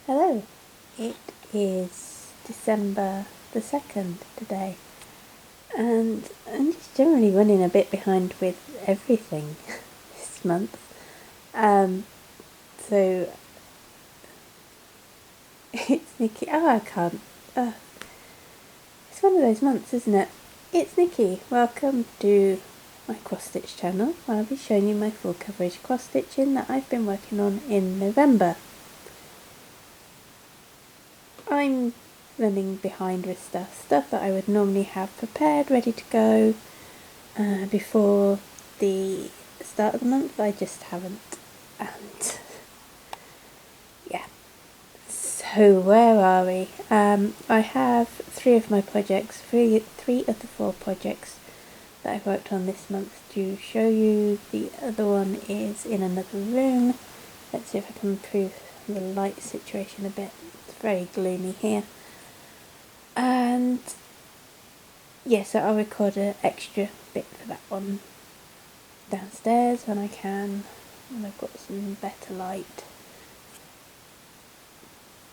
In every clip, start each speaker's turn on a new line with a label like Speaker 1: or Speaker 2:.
Speaker 1: Hello, it is December the 2nd today, and I'm just generally running a bit behind with everything this month. So it's Nikki. Oh, I can't. It's one of those months, isn't it? It's Nikki. Welcome to my cross stitch channel, where I'll be showing you my full coverage cross stitching that I've been working on in November. I'm running behind with stuff that I would normally have prepared, ready to go before the start of the month. I just haven't, and yeah. So where are we? I have three of my projects, three of the four projects that I've worked on this month to show you. The other one is in another room. Let's see if I can improve the light situation a bit. It's very gloomy here. And yeah, so I'll record an extra bit for that one downstairs when I can, when I've got some better light.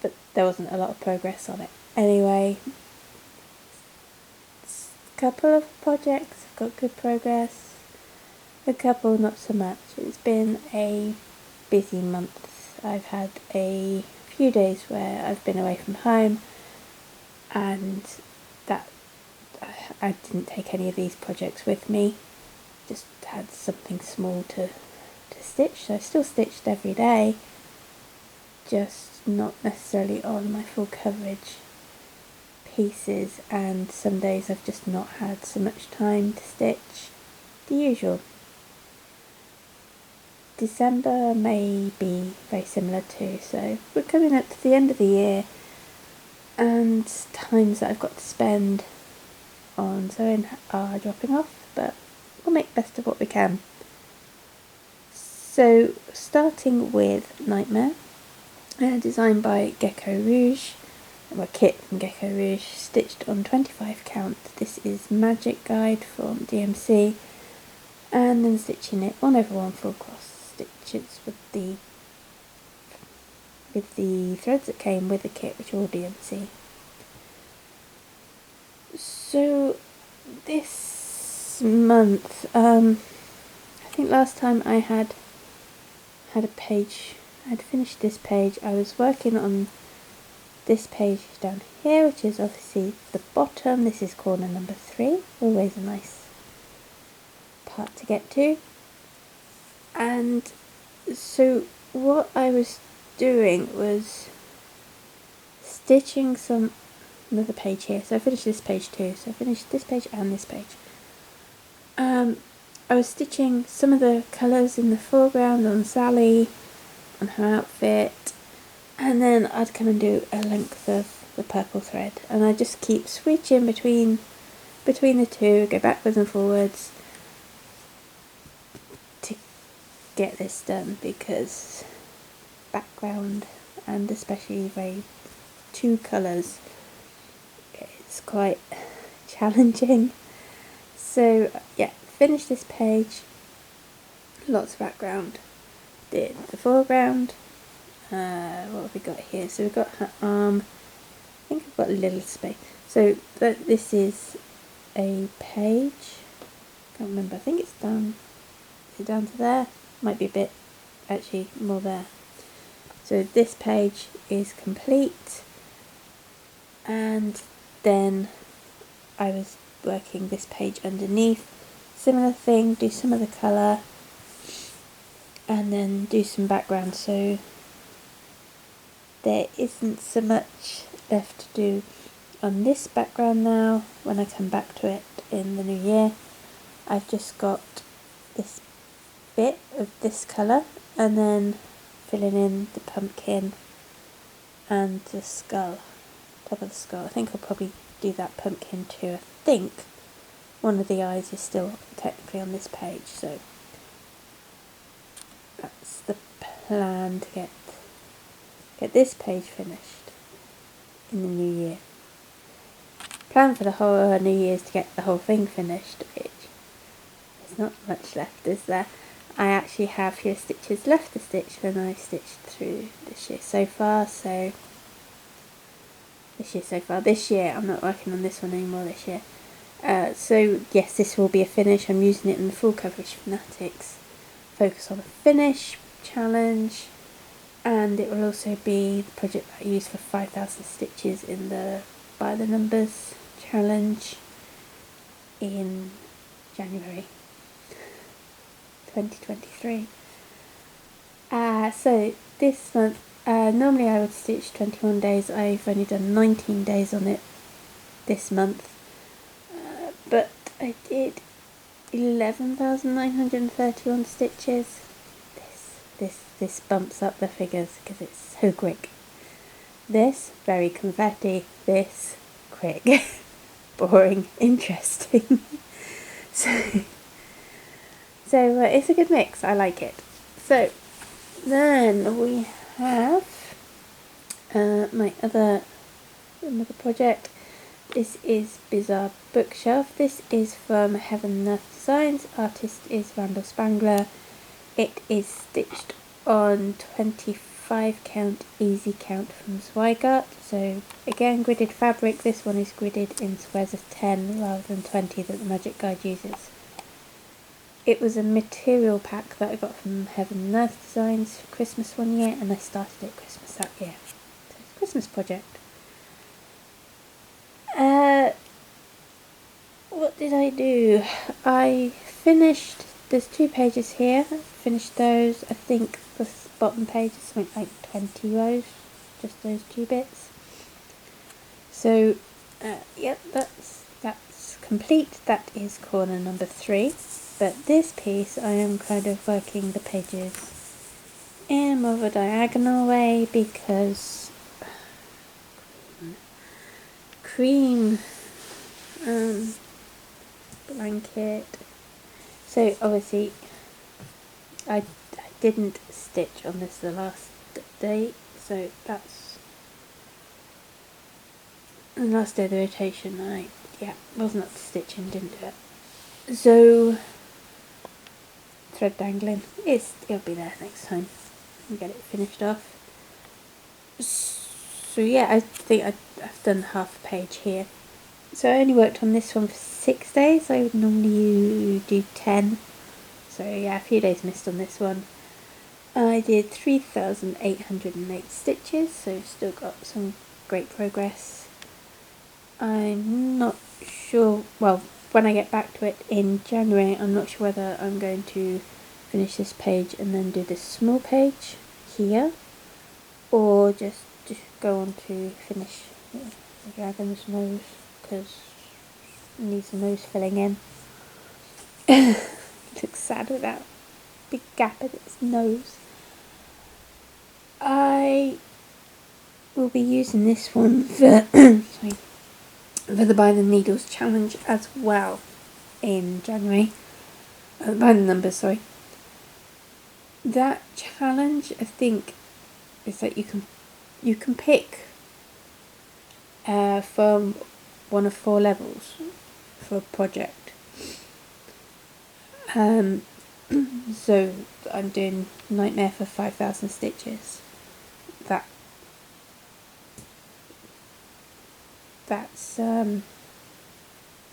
Speaker 1: But there wasn't a lot of progress on it. Anyway, a couple of projects have got good progress, a couple not so much. It's been a busy month. I've had a few days where I've been away from home, and that I didn't take any of these projects with me, just had something small to stitch. So I still stitched every day, just not necessarily on my full coverage pieces, and some days I've just not had so much time to stitch. The usual. December may be very similar too, so we're coming up to the end of the year, and times that I've got to spend on sewing are dropping off, but we'll make best of what we can. So starting with Nightmare, designed by Gecko Rouge, a kit from Gecko Rouge, stitched on 25 count. This is Magic Guide from DMC, and then stitching it 1/1 full cross stitches with the threads that came with the kit, which are all DMC. So this month, I think last time I had a page, I'd finished this page. I was working on this page down here, which is obviously the bottom. This is corner number 3, always a nice part to get to. And so what I was doing was stitching another page here. So I finished this page too. So I finished this page and this page. I was stitching some of the colours in the foreground on Sally, on her outfit, and then I'd come and do a length of the purple thread, and I just keep switching between the two, go backwards and forwards to get this done, because background, and especially two colours, it's quite challenging. So yeah, finished this page, lots of background, did the foreground. What have we got here? So we've got her arm. I think I've got a little space. So this is a page. Can't remember. I think it's down. Is it down to there? Might be a bit actually more there. So this page is complete, and then I was working this page underneath. Similar thing. Do some of the colour, and then do some background. So there isn't so much left to do on this background now. When I come back to it in the new year, I've just got this bit of this colour, and then filling in the pumpkin and the skull, top of the skull. I think I'll probably do that pumpkin too. I think one of the eyes is still technically on this page, so that's the plan, to get this page finished in the new year. Plan for the whole New Year's to get the whole thing finished, which there's not much left, is there? I actually have fewer stitches left to stitch than I've stitched through this year so far. This year I'm not working on this one anymore this year. So yes, this will be a finish. I'm using it in the full coverage Fanatics Focus on a Finish challenge, and it will also be the project that I use for 5,000 stitches in the By the Numbers challenge in January 2023. So this month, normally I would stitch 21 days. I've only done 19 days on it this month, but I did 11,931 stitches. This bumps up the figures because it's so quick. This, very confetti. This, quick. Boring, interesting. so it's a good mix. I like it. So then we have my other project. This is Bizarre Bookshelf. This is from Heaven and Earth Designs. Artist is Randall Spangler. It is stitched on 25 count easy count from Zweigart. So again, gridded fabric. This one is gridded in squares of 10 rather than 20 that the Magic Guide uses. It was a material pack that I got from Heaven and Earth Designs for Christmas one year, and I started at Christmas that year. So it's a Christmas project. What did I do? I finished, there's 2 pages here, I finished those. I think the bottom page is something like 20 rows, just those 2 bits. So, yep, that's complete. That is corner number 3. But this piece, I am kind of working the pages in more of a diagonal way because cream blanket. So obviously I didn't stitch on this the last day, so that's the last day of the rotation. I wasn't up to stitching, didn't do it. So thread dangling, it'll be there next time and get it finished off. So yeah, I think I've done half a page here. So I only worked on this one for 6 days. I would normally do 10. So yeah, a few days missed on this one. I did 3,808 stitches, so still got some great progress. I'm not sure, well, when I get back to it in January, I'm not sure whether I'm going to finish this page and then do this small page here, or just go on to finish the dragon's nose, because it needs a nose filling in. It looks sad with that big gap in its nose. I will be using this one for for the By the Needles challenge as well in January. By the numbers, sorry. That challenge, I think, is that you can pick from one of 4 levels for a project. So I'm doing Nightmare for 5,000 stitches.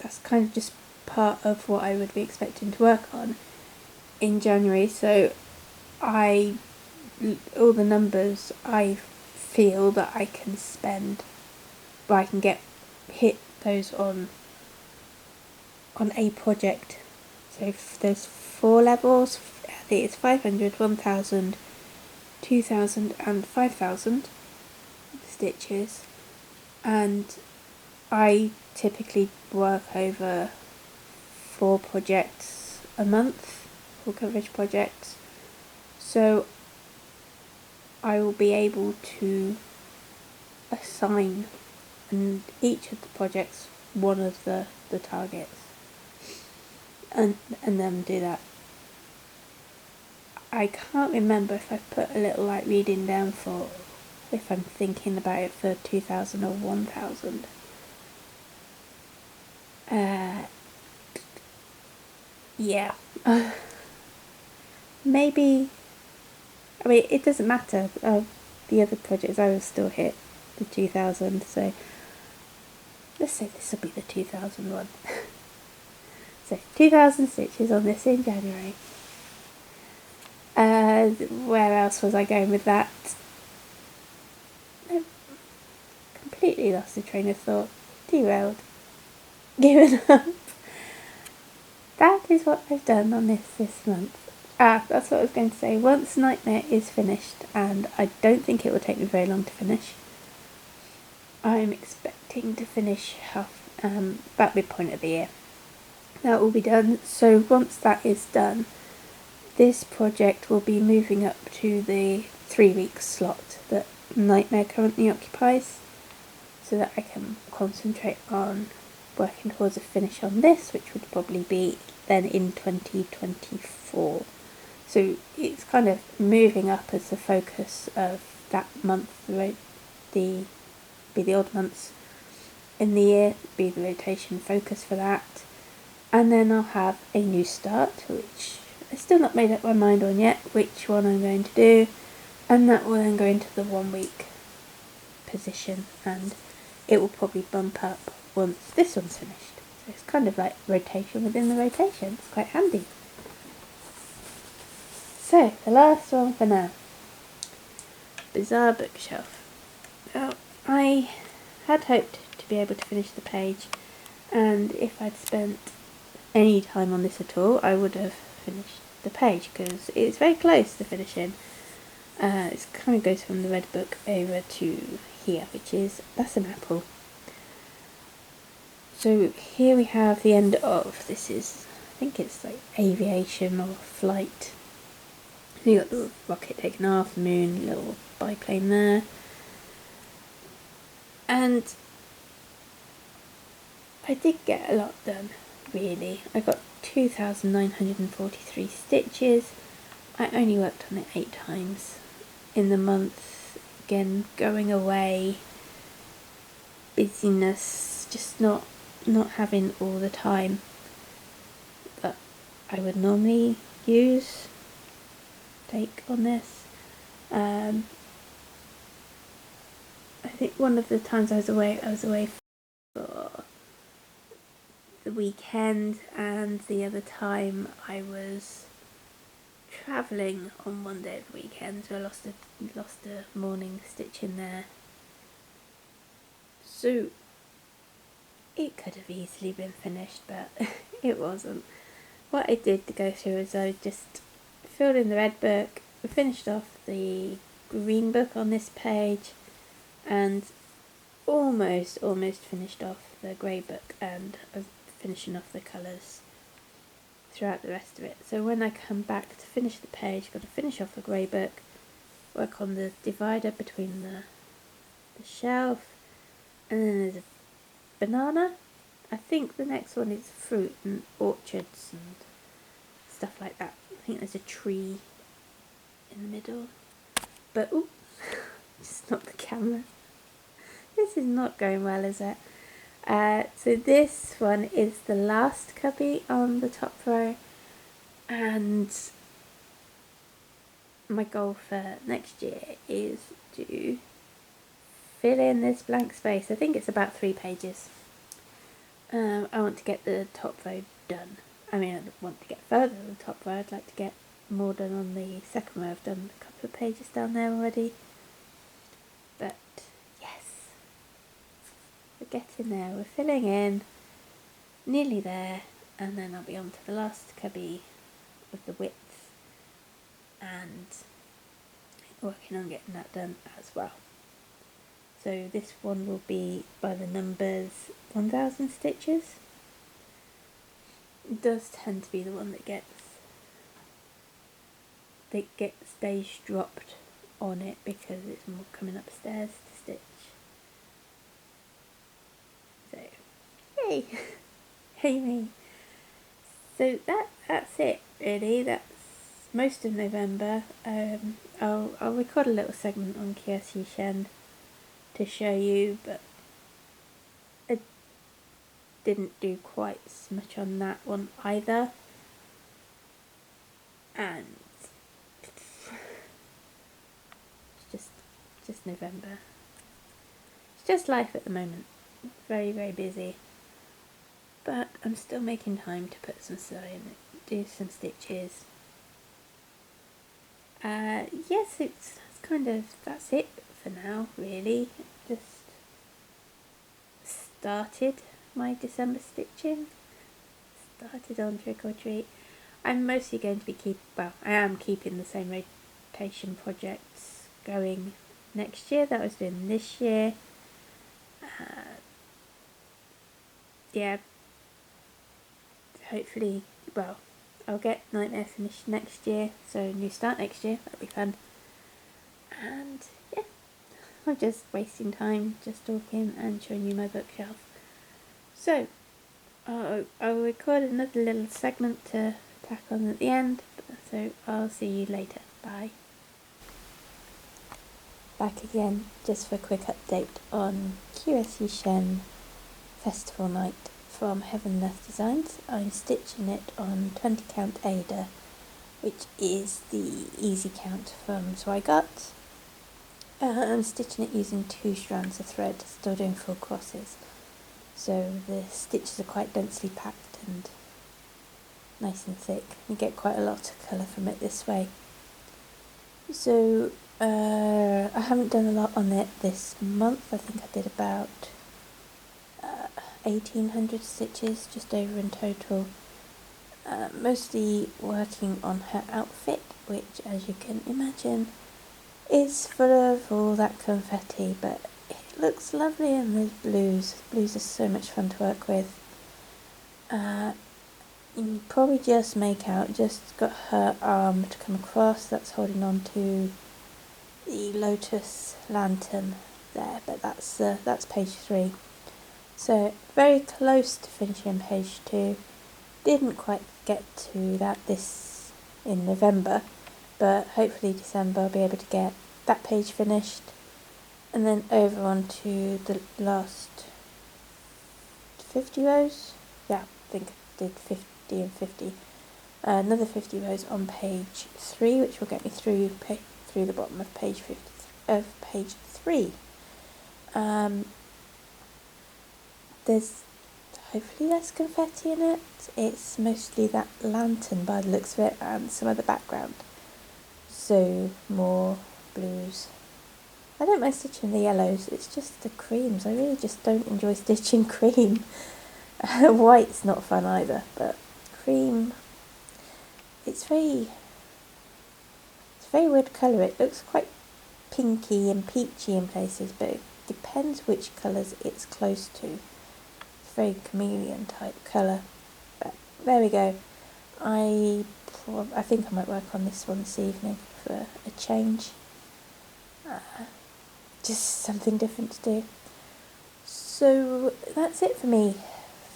Speaker 1: That's kind of just part of what I would be expecting to work on in January. So all the numbers I feel that I can spend, but I can hit those on a project. So if there's 4 levels, I think it's 500, 1,000, 2,000 and 5,000 stitches, and I typically work over 4 projects a month, 4 coverage projects, so I will be able to assign each of the projects one of the targets and then do that. I can't remember if I've put a little like reading down for if I'm thinking about it for 2,000 or 1,000. Yeah. maybe, I mean, it doesn't matter. The other projects, I will still hit the 2000, so let's say this will be the 2000 one. So 2000 stitches on this in January. Where else was I going with that? No, completely lost the train of thought. Derailed. Given up. That is what I've done on this month. That's what I was going to say. Once Nightmare is finished, and I don't think it will take me very long to finish, I'm expecting to finish about midpoint of the year. That will be done. So once that is done, this project will be moving up to the 3-week slot that Nightmare currently occupies, so that I can concentrate on working towards a finish on this, which would probably be then in 2024. So it's kind of moving up as the focus of that month, the odd months in the year, be the rotation focus for that. And then I'll have a new start, which I've still not made up my mind on yet, which one I'm going to do, and that will then go into the 1 week position, and it will probably bump up once this one's finished. So it's kind of like rotation within the rotation. It's quite handy. So the last one for now, Bizarre Bookshelf. Now, I had hoped to be able to finish the page, and if I'd spent any time on this at all, I would have finished the page, because it's very close to finishing. It kind of goes from the red book over to here, that's an apple. So here we have the end of, this is, I think it's like aviation or flight. You got the rocket taken off, moon, little biplane there. And I did get a lot done, really. I got 2,943 stitches. I only worked on it 8 times in the month. Again, going away, busyness, just not having all the time that I would normally take on this. I think one of the times I was away for the weekend, and the other time I was travelling on one day of the weekend, so I lost a morning stitch in there. So it could have easily been finished, but it wasn't. What I did to go through is I just filled in the red book, finished off the green book on this page, and almost finished off the grey book, and I was finishing off the colours throughout the rest of it. So when I come back to finish the page, I've got to finish off the grey book, work on the divider between the shelf, and then there's a banana. I think the next one is fruit and orchards and stuff like that. I think there's a tree in the middle. But, ooh, just knocked the camera. This is not going well, is it? So this one is the last cubby on the top row, and my goal for next year is to fill in this blank space. I think it's about 3 pages. I want to get the top row done. I mean, I want to get further than the top row. I'd like to get more done on the second row. I've done a couple of pages down there already. But yes, we're getting there. We're filling in. Nearly there. And then I'll be on to the last cubby of the width, and working on getting that done as well. So this one will be by the numbers 1,000 stitches. It does tend to be the one that gets days dropped on it, because it's more coming upstairs to stitch. So, yay! Hey me! So that's it really. That's most of November. I'll record a little segment on Kyoshi Shen to show you, but I didn't do quite as much on that one either. And just November. It's just life at the moment. Very, very busy. But I'm still making time to put some sewing, do some stitches. Yes, it's kind of, that's it for now, really. Just started my December stitching. Started on Trick or Treat. I'm mostly going to be I am keeping the same rotation projects going next year that I was doing this year. Yeah, hopefully, I'll get Nightmare finished next year, so new start next year, that'll be fun. And yeah, I'm just wasting time just talking and showing you my bookshelf. So, I'll record another little segment to tack on at the end, so I'll see you later. Bye. Back again, just for a quick update on QSE Shen Festival Night from Heaven and Earth Designs. I'm stitching it on 20 count Ada, which is the easy count from Zweigart. I'm stitching it using 2 strands of thread, still doing full crosses. So the stitches are quite densely packed and nice and thick. You get quite a lot of colour from it this way. So I haven't done a lot on it this month. I think I did about 1800 stitches, just over in total. Mostly working on her outfit, which, as you can imagine, is full of all that confetti, but it looks lovely in those blues. Blues are so much fun to work with. You can probably just make out, just got her arm to come across, that's holding on to the lotus lantern there, but that's page 3. So very close to finishing page 2. Didn't quite get to that this in November, but hopefully December I'll be able to get that page finished, and then over on to the last 50 rows. Yeah, I think I did 50 and 50. Another 50 rows on page 3, which will get me through the bottom of page 3. There's hopefully less confetti in it. It's mostly that lantern by the looks of it and some other background. So more blues. I don't mind stitching the yellows, it's just the creams. I really just don't enjoy stitching cream. White's not fun either, but cream, it's very weird colour. It looks quite pinky and peachy in places, but it depends which colours it's close to. It's very chameleon type colour, but there we go. I think I might work on this one this evening for a change. Just something different to do. So that's it for me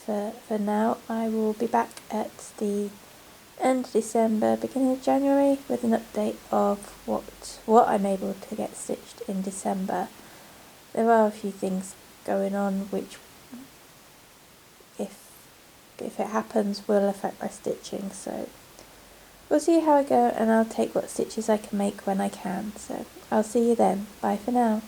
Speaker 1: for now. I will be back at the end of December, beginning of January, with an update of what I'm able to get stitched in December. There are a few things going on which, if it happens, will affect my stitching, so we'll see how I go, and I'll take what stitches I can make when I can. So I'll see you then. Bye for now.